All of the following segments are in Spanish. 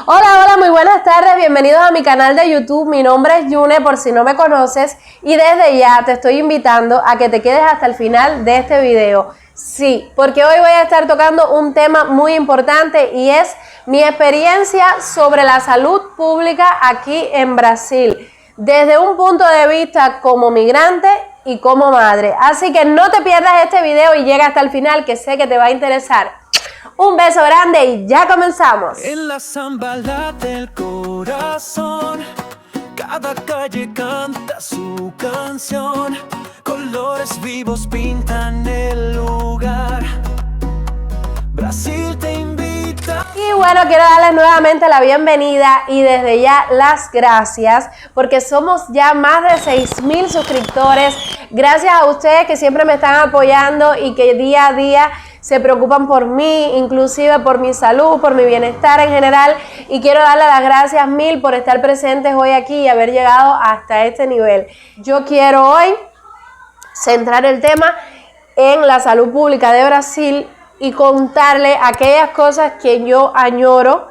Hola, hola, muy buenas tardes, bienvenidos a mi canal de YouTube. Mi nombre es Yune, por si no me conoces, y desde ya te estoy invitando a que te quedes hasta el final de este video. Sí, porque hoy voy a estar tocando un tema muy importante y es mi experiencia sobre la salud pública aquí en Brasil, desde un punto de vista como migrante y como madre. Así que no te pierdas este video y llega hasta el final, que sé que te va a interesar. Un beso grande y ya comenzamos. En la samba late el corazón, cada calle canta su canción, colores vivos pintan el lugar. Brasil te invita. Y bueno, quiero darles nuevamente la bienvenida y desde ya las gracias, porque somos ya más de 6,000 suscriptores. Gracias a ustedes que siempre me están apoyando y que día a día se preocupan por mí, inclusive por mi salud, por mi bienestar en general, y quiero darle las gracias mil por estar presentes hoy aquí y haber llegado hasta este nivel. Yo quiero hoy centrar el tema en la salud pública de Brasil y contarle aquellas cosas que yo añoro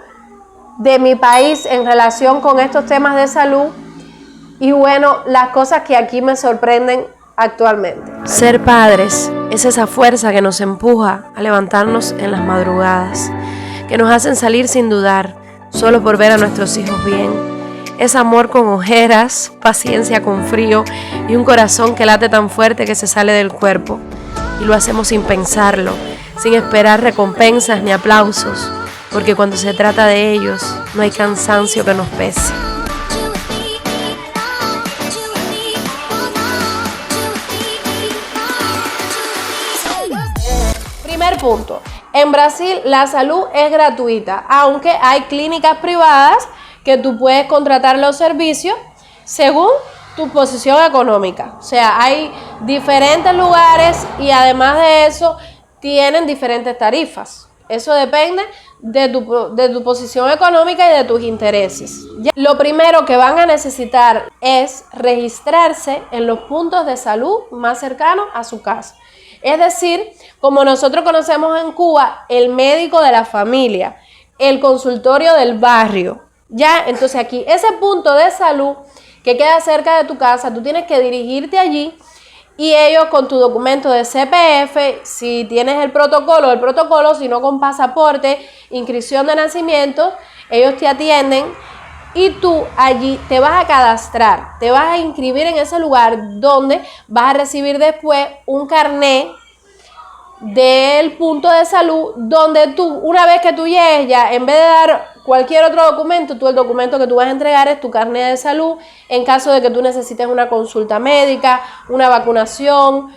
de mi país en relación con estos temas de salud y bueno, las cosas que aquí me sorprenden actualmente. Ser padres es esa fuerza que nos empuja a levantarnos en las madrugadas, que nos hacen salir sin dudar, solo por ver a nuestros hijos bien. Es amor con ojeras, paciencia con frío y un corazón que late tan fuerte que se sale del cuerpo. Y lo hacemos sin pensarlo, sin esperar recompensas ni aplausos, porque cuando se trata de ellos, no hay cansancio que nos pese. Primer punto, en Brasil la salud es gratuita, aunque hay clínicas privadas que tú puedes contratar los servicios según tu posición económica. O sea, hay diferentes lugares y además de eso tienen diferentes tarifas. Eso depende de tu posición económica y de tus intereses. Lo primero que van a necesitar es registrarse en los puntos de salud más cercanos a su casa. Es decir, como nosotros conocemos en Cuba, el médico de la familia, el consultorio del barrio. Ya, entonces aquí, ese punto de salud que queda cerca de tu casa, tú tienes que dirigirte allí y ellos con tu documento de CPF, si tienes el protocolo, si no con pasaporte, inscripción de nacimiento, ellos te atienden y tú allí te vas a cadastrar, te vas a inscribir en ese lugar donde vas a recibir después un carnet del punto de salud donde tú, una vez que tú llegues ya, en vez de dar cualquier otro documento, tú el documento que tú vas a entregar es tu carnet de salud en caso de que tú necesites una consulta médica, una vacunación,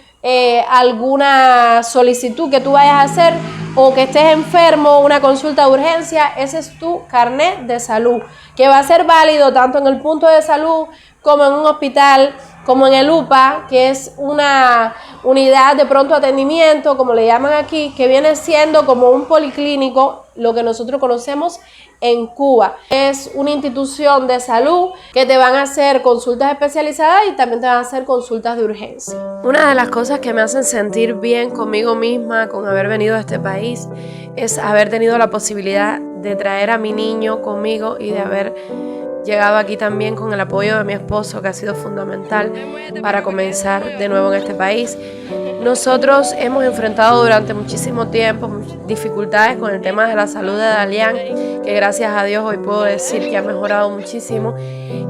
alguna solicitud que tú vayas a hacer o que estés enfermo, una consulta de urgencia. Ese es tu carnet de salud que va a ser válido tanto en el punto de salud como en un hospital, como en el UPA, que es una unidad de pronto atendimiento, como le llaman aquí, que viene siendo como un policlínico, lo que nosotros conocemos en Cuba. Es una institución de salud que te van a hacer consultas especializadas y también te van a hacer consultas de urgencia. Una de las cosas que me hacen sentir bien conmigo misma, con haber venido a este país, es haber tenido la posibilidad de traer a mi niño conmigo y de haber llegado aquí también con el apoyo de mi esposo, que ha sido fundamental para comenzar de nuevo en este país. Nosotros hemos enfrentado durante muchísimo tiempo dificultades con el tema de la salud de Dalian, que gracias a Dios hoy puedo decir que ha mejorado muchísimo.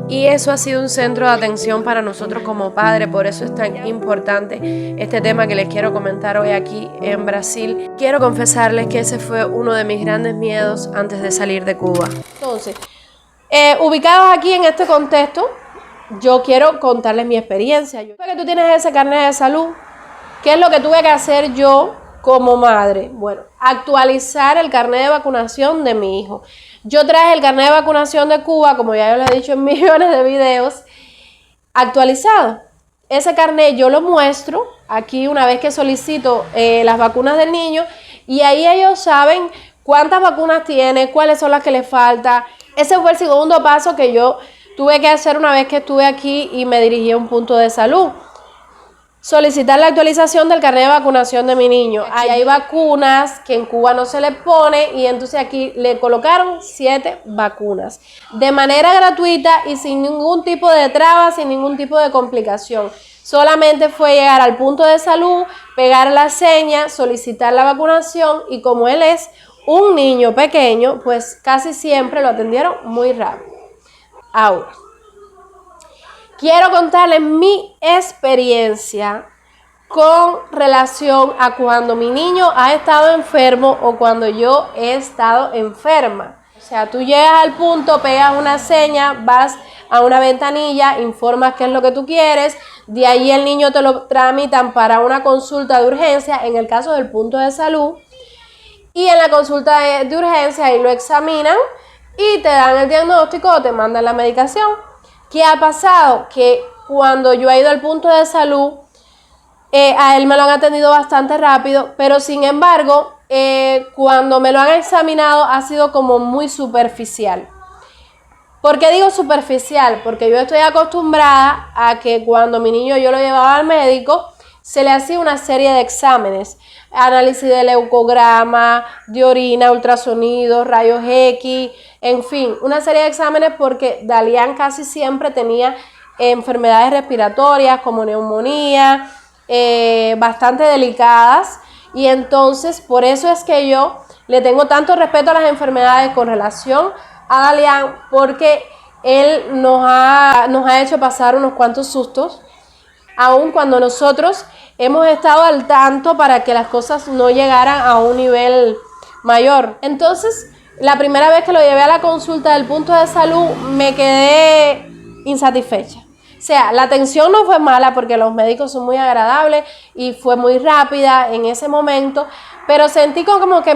Y eso ha sido un centro de atención para nosotros como padres, por eso es tan importante este tema que les quiero comentar hoy aquí en Brasil. Quiero confesarles que ese fue uno de mis grandes miedos antes de salir de Cuba. Entonces, ubicados aquí en este contexto, yo quiero contarles mi experiencia. Después que tú tienes ese carnet de salud, ¿qué es lo que tuve que hacer yo como madre? Bueno, actualizar el carnet de vacunación de mi hijo. Yo traje el carnet de vacunación de Cuba, como ya yo les he dicho en millones de videos, actualizado. Ese carnet yo lo muestro aquí una vez que solicito las vacunas del niño y ahí ellos saben cuántas vacunas tiene, cuáles son las que les falta. Ese fue el segundo paso que yo tuve que hacer una vez que estuve aquí y me dirigí a un punto de salud. solicitar la actualización del carnet de vacunación de mi niño. Ahí hay vacunas que en Cuba no se le pone y entonces aquí le colocaron 7 vacunas de manera gratuita y sin ningún tipo de traba, sin ningún tipo de complicación. Solamente fue llegar al punto de salud, pegar la seña, solicitar la vacunación y como él es un niño pequeño, pues casi siempre lo atendieron muy rápido. Ahora, quiero contarles mi experiencia con relación a cuando mi niño ha estado enfermo o cuando yo he estado enferma. O sea, tú llegas al punto, pegas una seña, vas a una ventanilla, informas qué es lo que tú quieres, de ahí el niño te lo tramitan para una consulta de urgencia, en el caso del punto de salud, y en la consulta de urgencia ahí lo examinan y te dan el diagnóstico o te mandan la medicación. ¿Qué ha pasado? Que cuando yo he ido al punto de salud, a él me lo han atendido bastante rápido, pero sin embargo, cuando me lo han examinado ha sido como muy superficial. ¿Por qué digo superficial? Porque yo estoy acostumbrada a que cuando mi niño yo lo llevaba al médico, se le hacía una serie de exámenes, análisis de leucograma, de orina, ultrasonidos, rayos X, en fin, una serie de exámenes porque Dalian casi siempre tenía enfermedades respiratorias como neumonía, bastante delicadas y entonces por eso es que yo le tengo tanto respeto a las enfermedades con relación a Dalian porque él nos ha hecho pasar unos cuantos sustos, aun cuando nosotros hemos estado al tanto para que las cosas no llegaran a un nivel mayor. Entonces, la primera vez que lo llevé a la consulta del punto de salud, me quedé insatisfecha. O sea, la atención no fue mala porque los médicos son muy agradables y fue muy rápida en ese momento, pero sentí como que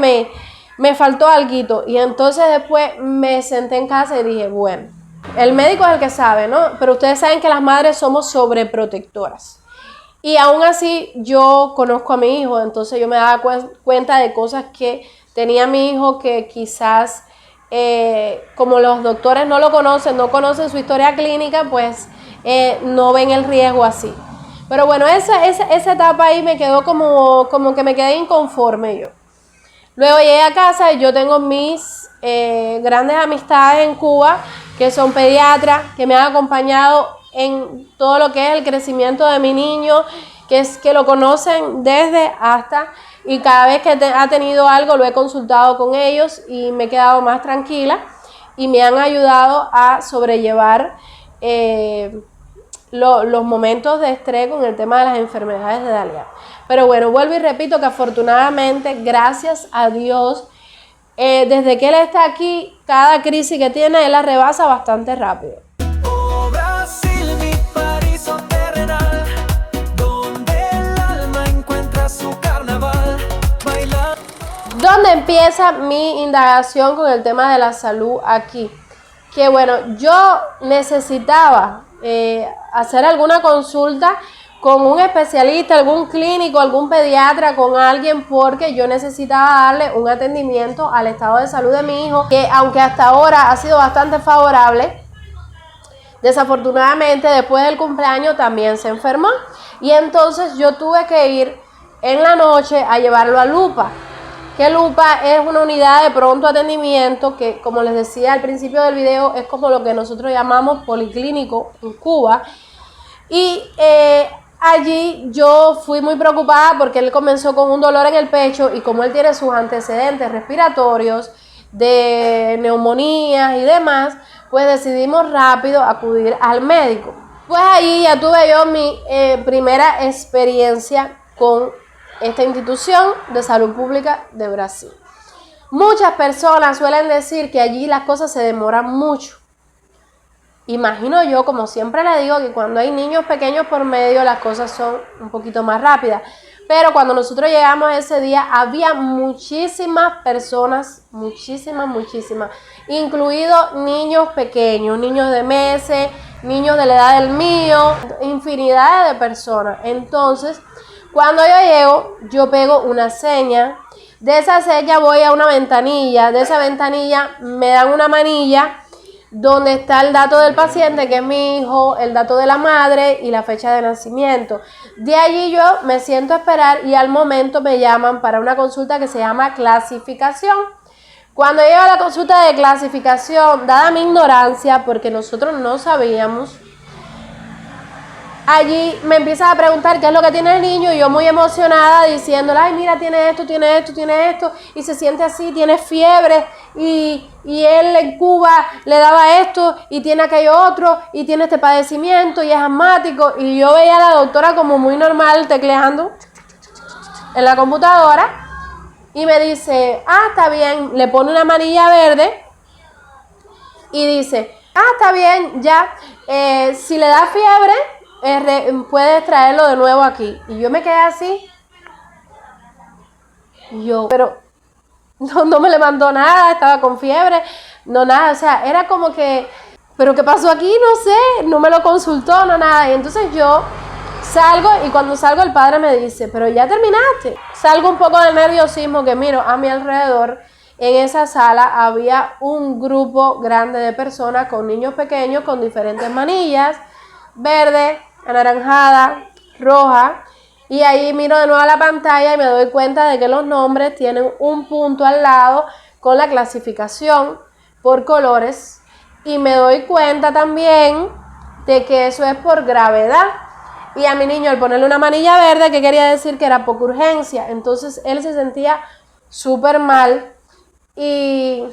me faltó alguito y entonces después me senté en casa y dije, bueno, el médico es el que sabe, ¿no? Pero ustedes saben que las madres somos sobreprotectoras. Y aún así yo conozco a mi hijo, entonces yo me daba cuenta de cosas que tenía mi hijo que quizás, como los doctores no lo conocen, no conocen su historia clínica, pues no ven el riesgo así. Pero bueno, esa etapa ahí me quedó como que me quedé inconforme yo. Luego llegué a casa y yo tengo mis grandes amistades en Cuba, que son pediatras, que me han acompañado en todo lo que es el crecimiento de mi niño, que lo conocen desde hasta, y cada vez que ha tenido algo lo he consultado con ellos y me he quedado más tranquila y me han ayudado a sobrellevar los momentos de estrés con el tema de las enfermedades de Dalian. Pero bueno, vuelvo y repito que afortunadamente, gracias a Dios, desde que él está aquí, cada crisis que tiene, él la rebasa bastante rápido. Oh, Brasil, mi paraíso terrenal, donde el alma encuentra su carnaval, bailando. ¿Dónde empieza mi indagación con el tema de la salud aquí? Que bueno, yo necesitaba hacer alguna consulta con un especialista, algún clínico, algún pediatra, con alguien, porque yo necesitaba darle un atendimiento al estado de salud de mi hijo, que aunque hasta ahora ha sido bastante favorable, desafortunadamente después del cumpleaños también se enfermó y entonces yo tuve que ir en la noche a llevarlo a Lupa, que Lupa es una unidad de pronto atendimiento que, como les decía al principio del video, es como lo que nosotros llamamos policlínico en Cuba. Y allí yo fui muy preocupada porque él comenzó con un dolor en el pecho y como él tiene sus antecedentes respiratorios de neumonías y demás, pues decidimos rápido acudir al médico. Pues ahí ya tuve yo mi primera experiencia con esta institución de salud pública de Brasil. Muchas personas suelen decir que allí las cosas se demoran mucho. Imagino yo, como siempre le digo, que cuando hay niños pequeños por medio las cosas son un poquito más rápidas. Pero cuando nosotros llegamos ese día había muchísimas personas, muchísimas, incluidos niños pequeños, niños de meses, niños de la edad del mío, infinidad de personas. Entonces, cuando yo llego, yo pego una seña, de esa seña voy a una ventanilla, de esa ventanilla me dan una manilla, donde está el dato del paciente, que es mi hijo, el dato de la madre y la fecha de nacimiento. De allí yo me siento a esperar y al momento me llaman para una consulta que se llama clasificación. Cuando llego a la consulta de clasificación, dada mi ignorancia, porque nosotros no sabíamos, allí me empiezan a preguntar qué es lo que tiene el niño y yo muy emocionada diciéndole, ay, mira, tiene esto, tiene esto, tiene esto, y se siente así, tiene fiebre, y él en Cuba le daba esto, y tiene aquello otro, y tiene este padecimiento, y es asmático, y yo veía a la doctora como muy normal tecleando en la computadora, y me dice, está bien, le pone una manilla verde, y dice, está bien, ya, si le da fiebre, puedes traerlo de nuevo aquí. Y yo me quedé así. Pero no me le mandó nada, estaba con fiebre, no nada, o sea, era como que, pero ¿qué pasó aquí? No sé, no me lo consultó, no nada. Y entonces yo salgo y cuando salgo el padre me dice, pero ya terminaste. Salgo un poco de nerviosismo que miro a mi alrededor. En esa sala había un grupo grande de personas con niños pequeños con diferentes manillas, verde, anaranjada, roja, y ahí miro de nuevo a la pantalla y me doy cuenta de que los nombres tienen un punto al lado con la clasificación por colores, y me doy cuenta también de que eso es por gravedad, y a mi niño al ponerle una manilla verde, que quería decir que era poca urgencia, entonces él se sentía súper mal, y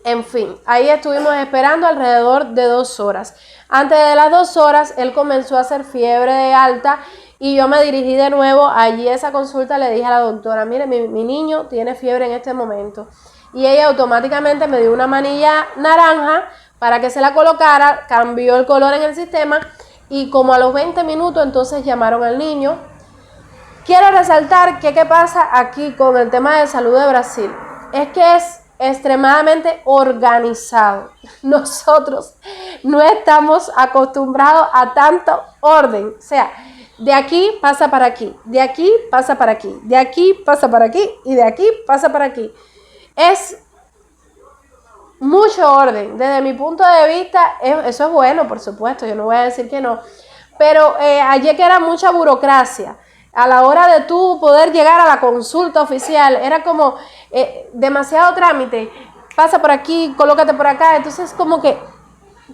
en fin, ahí estuvimos esperando alrededor de 2 horas. Antes de las 2 horas, él comenzó a hacer fiebre de alta y yo me dirigí de nuevo allí a esa consulta. Le dije a la doctora, mire, mi niño tiene fiebre en este momento. Y ella automáticamente me dio una manilla naranja para que se la colocara, cambió el color en el sistema y como a los 20 minutos entonces llamaron al niño. Quiero resaltar que qué pasa aquí con el tema de salud de Brasil. Es que es extremadamente organizado. Nosotros no estamos acostumbrados a tanto orden. O sea, de aquí pasa para aquí, de aquí pasa para aquí, de aquí pasa para aquí y de aquí pasa para aquí. Es mucho orden. Desde mi punto de vista, eso es bueno, por supuesto, yo no voy a decir que no. Pero allí que era mucha burocracia. A la hora de tú poder llegar a la consulta oficial, era como demasiado trámite. Pasa por aquí, colócate por acá. Entonces, como que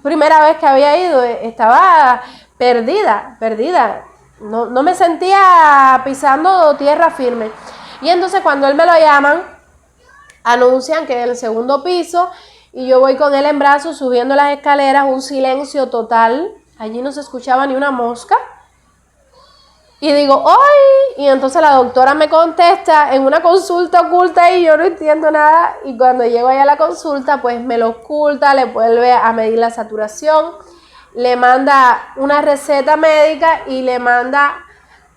primera vez que había ido, estaba perdida. No me sentía pisando tierra firme. Y entonces, cuando él me lo llaman, anuncian que en el segundo piso, y yo voy con él en brazos subiendo las escaleras, un silencio total. Allí no se escuchaba ni una mosca. Y digo, ¡ay! Y entonces la doctora me contesta en una consulta oculta y yo no entiendo nada. Y cuando llego allá a la consulta, pues me lo oculta, le vuelve a medir la saturación, le manda una receta médica y le manda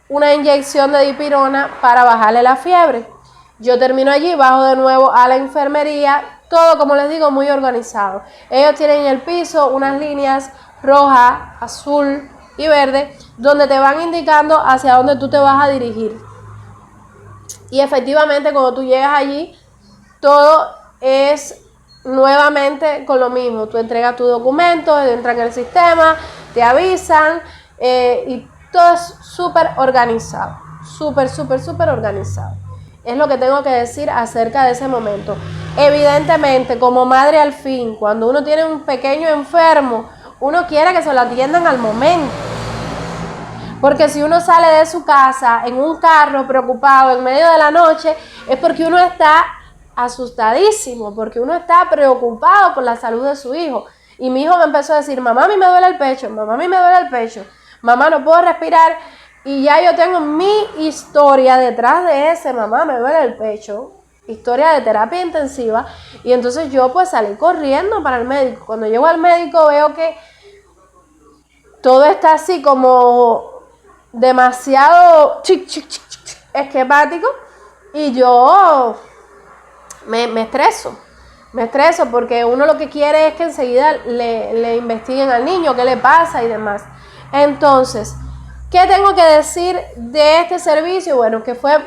una inyección de dipirona para bajarle la fiebre. Yo termino allí, bajo de nuevo a la enfermería, todo, como les digo, muy organizado. Ellos tienen en el piso unas líneas roja, azul y verde, donde te van indicando hacia dónde tú te vas a dirigir. Y efectivamente, cuando tú llegas allí, todo es nuevamente con lo mismo. Tú entregas tus documentos, entran en el sistema, te avisan, y todo es súper organizado. Súper organizado. Es lo que tengo que decir acerca de ese momento. Evidentemente, como madre al fin, cuando uno tiene un pequeño enfermo, uno quiere que se lo atiendan al momento. Porque si uno sale de su casa en un carro preocupado en medio de la noche, es porque uno está asustadísimo, porque uno está preocupado por la salud de su hijo. Y mi hijo me empezó a decir, mamá, a mí me duele el pecho, mamá, a mí me duele el pecho, mamá, no puedo respirar. Y ya yo tengo mi historia detrás de ese, mamá, me duele el pecho, historia de terapia intensiva. Y entonces yo pues salí corriendo para el médico. Cuando llego al médico veo que todo está así como demasiado esquemático y yo me estreso porque uno lo que quiere es que enseguida le investiguen al niño, qué le pasa y demás. Entonces, ¿qué tengo que decir de este servicio? Bueno, que fue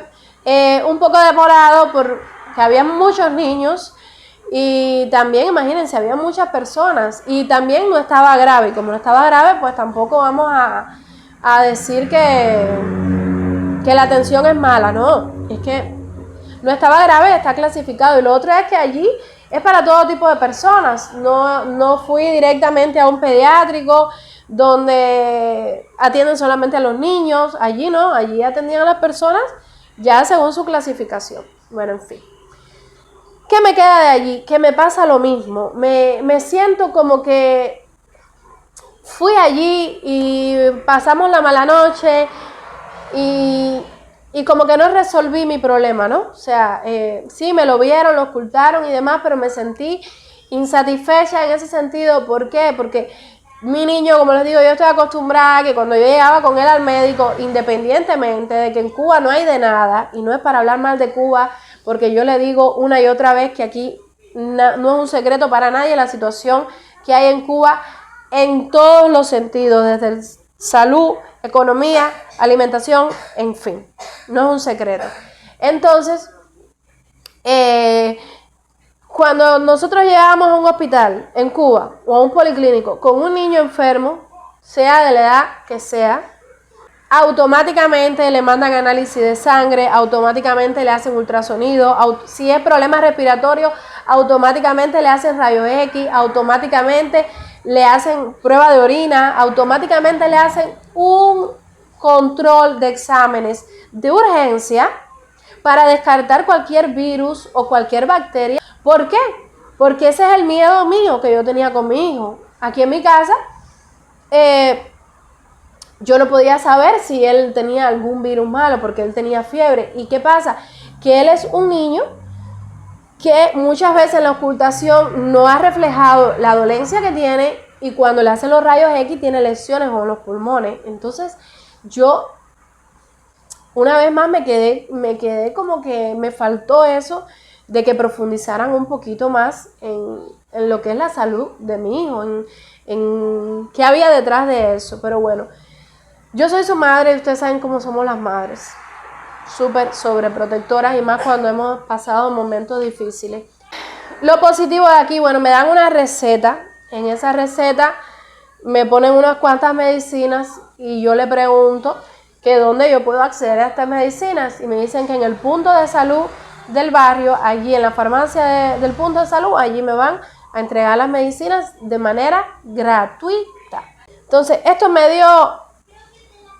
un poco demorado porque había muchos niños Y también, imagínense, había muchas personas y también no estaba grave. Y como no estaba grave, pues tampoco vamos a decir que la atención es mala, no. Es que no estaba grave, está clasificado. Y lo otro es que allí es para todo tipo de personas. No fui directamente a un pediátrico donde atienden solamente a los niños. Allí no, allí atendían a las personas ya según su clasificación. Bueno, en fin. ¿Qué me queda de allí? Que me pasa lo mismo. Me siento como que fui allí y pasamos la mala noche y como que no resolví mi problema, ¿no? O sea, sí, me lo vieron, lo ocultaron y demás, pero me sentí insatisfecha en ese sentido. ¿Por qué? Porque mi niño, como les digo, yo estoy acostumbrada a que cuando yo llegaba con él al médico, independientemente de que en Cuba no hay de nada, y no es para hablar mal de Cuba, porque yo le digo una y otra vez que aquí no es un secreto para nadie la situación que hay en Cuba en todos los sentidos, desde el salud, economía, alimentación, en fin, no es un secreto. Entonces, cuando nosotros llegamos a un hospital en Cuba o a un policlínico con un niño enfermo, sea de la edad que sea, automáticamente le mandan análisis de sangre, automáticamente le hacen ultrasonido, si es problema respiratorio, automáticamente le hacen rayos X, automáticamente le hacen prueba de orina, automáticamente le hacen un control de exámenes de urgencia para descartar cualquier virus o cualquier bacteria. ¿Por qué? Porque ese es el miedo mío que yo tenía con mi hijo. Aquí en mi casa, yo no podía saber si él tenía algún virus malo porque él tenía fiebre. ¿Y qué pasa? Que él es un niño que muchas veces en la ocultación no ha reflejado la dolencia que tiene y cuando le hacen los rayos X tiene lesiones en los pulmones. Entonces yo una vez más me quedé como que me faltó eso de que profundizaran un poquito más en lo que es la salud de mi hijo, en qué había detrás de eso. Pero bueno, yo soy su madre y ustedes saben cómo somos las madres, súper sobreprotectoras y más cuando hemos pasado momentos difíciles. Lo positivo de aquí, bueno, me dan una receta. En esa receta me ponen unas cuantas medicinas y yo le pregunto que dónde yo puedo acceder a estas medicinas y me dicen que en el punto de salud del barrio, allí en la farmacia del punto de salud, allí me van a entregar las medicinas de manera gratuita. Entonces, esto me dio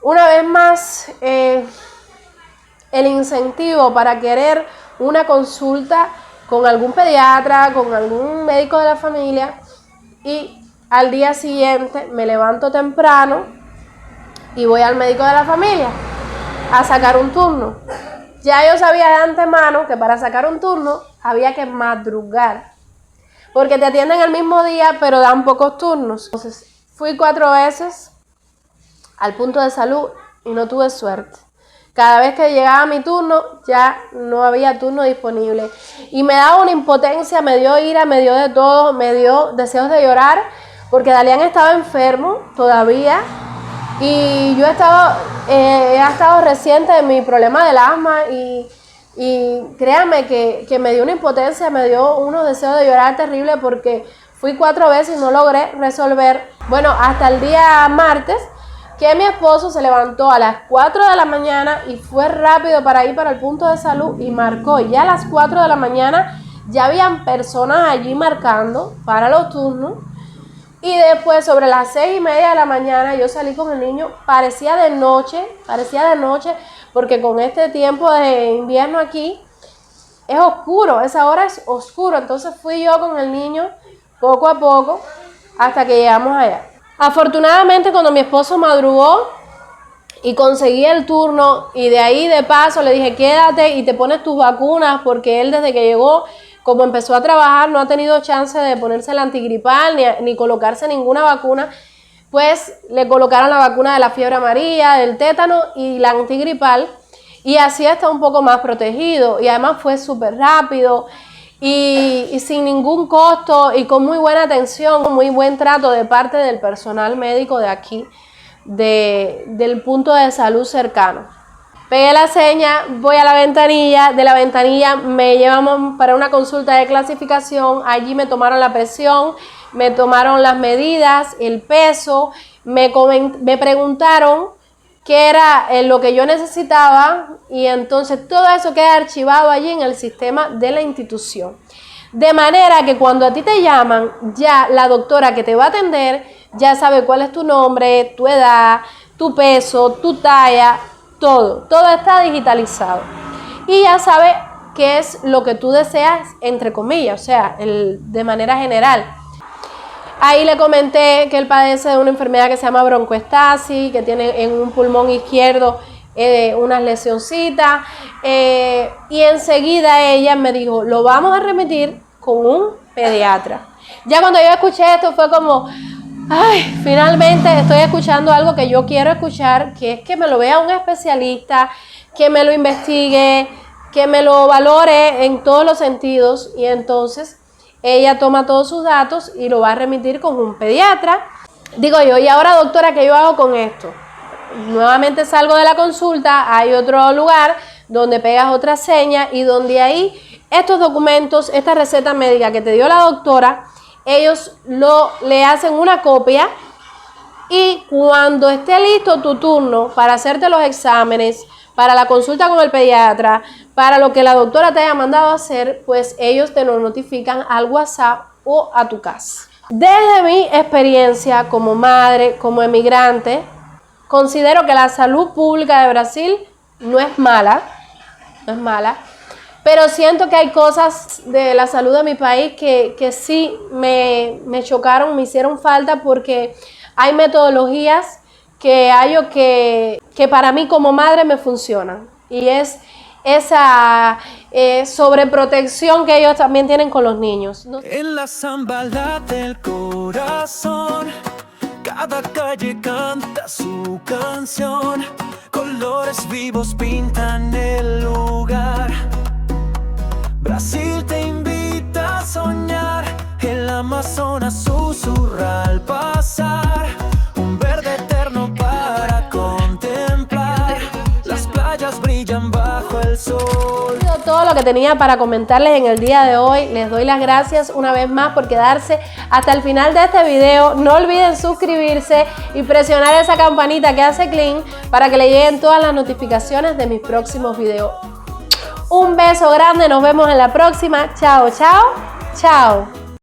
una vez más el incentivo para querer una consulta con algún pediatra, con algún médico de la familia, y al día siguiente me levanto temprano y voy al médico de la familia a sacar un turno. Ya yo sabía de antemano que para sacar un turno había que madrugar, porque te atienden el mismo día, pero dan pocos turnos. Entonces, fui 4 veces al punto de salud y no tuve suerte. Cada vez que llegaba mi turno, ya no había turno disponible. Y me daba una impotencia, me dio ira, me dio de todo, me dio deseos de llorar, porque Dalian estaba enfermo todavía. Y yo he estado reciente de mi problema del asma y créanme que me dio una impotencia, me dio unos deseos de llorar terrible porque fui 4 veces y no logré resolver. Bueno, hasta el día martes, que mi esposo se levantó a las 4 de la mañana y fue rápido para ir para el punto de salud y marcó. Ya a las 4 de la mañana ya habían personas allí marcando para los turnos. Y después, sobre las 6:30 de la mañana, yo salí con el niño, parecía de noche, porque con este tiempo de invierno aquí es oscuro, esa hora es oscuro. Entonces fui yo con el niño poco a poco hasta que llegamos allá. Afortunadamente, cuando mi esposo madrugó y conseguí el turno, y de ahí de paso le dije, quédate y te pones tus vacunas, porque él desde que llegó, como empezó a trabajar, no ha tenido chance de ponerse el antigripal ni colocarse ninguna vacuna, pues le colocaron la vacuna de la fiebre amarilla, del tétano y la antigripal, y así está un poco más protegido, y además fue súper rápido y sin ningún costo y con muy buena atención, con muy buen trato de parte del personal médico de aquí, del punto de salud cercano. Pegué la seña, voy a la ventanilla, de la ventanilla me llevamos para una consulta de clasificación, allí me tomaron la presión, me tomaron las medidas, el peso, me preguntaron qué era lo que yo necesitaba y entonces todo eso queda archivado allí en el sistema de la institución. De manera que cuando a ti te llaman, ya la doctora que te va a atender ya sabe cuál es tu nombre, tu edad, tu peso, tu talla, todo está digitalizado. Y ya sabe qué es lo que tú deseas, entre comillas, o sea, de manera general. Ahí le comenté que él padece de una enfermedad que se llama broncoestasis, que tiene en un pulmón izquierdo unas lesioncitas, y enseguida ella me dijo, lo vamos a remitir con un pediatra. Ya cuando yo escuché esto fue como, ay, finalmente estoy escuchando algo que yo quiero escuchar, que es que me lo vea un especialista, que me lo investigue, que me lo valore en todos los sentidos, y entonces ella toma todos sus datos y lo va a remitir con un pediatra. Digo yo, y ahora doctora, ¿qué yo hago con esto? Nuevamente salgo de la consulta, hay otro lugar donde pegas otra seña y donde ahí estos documentos, esta receta médica que te dio la doctora, ellos le hacen una copia y cuando esté listo tu turno para hacerte los exámenes, para la consulta con el pediatra, para lo que la doctora te haya mandado a hacer, pues ellos te lo notifican al WhatsApp o a tu casa. Desde mi experiencia como madre, como emigrante, considero que la salud pública de Brasil no es mala, pero siento que hay cosas de la salud de mi país que sí me chocaron, me hicieron falta, porque hay metodologías que hallo que para mí como madre me funcionan, y es esa sobreprotección que ellos también tienen con los niños, ¿no? En la zambala del corazón, cada calle canta su canción, colores vivos pintan el lugar. Brasil te invita a soñar, el Amazonas susurra al pasar, un verde eterno para contemplar, las playas brillan bajo el sol. Todo lo que tenía para comentarles en el día de hoy. Les doy las gracias una vez más por quedarse hasta el final de este video. No olviden suscribirse y presionar esa campanita que hace cling para que le lleguen todas las notificaciones de mis próximos videos. Un beso grande, nos vemos en la próxima. Chao, chao, chao.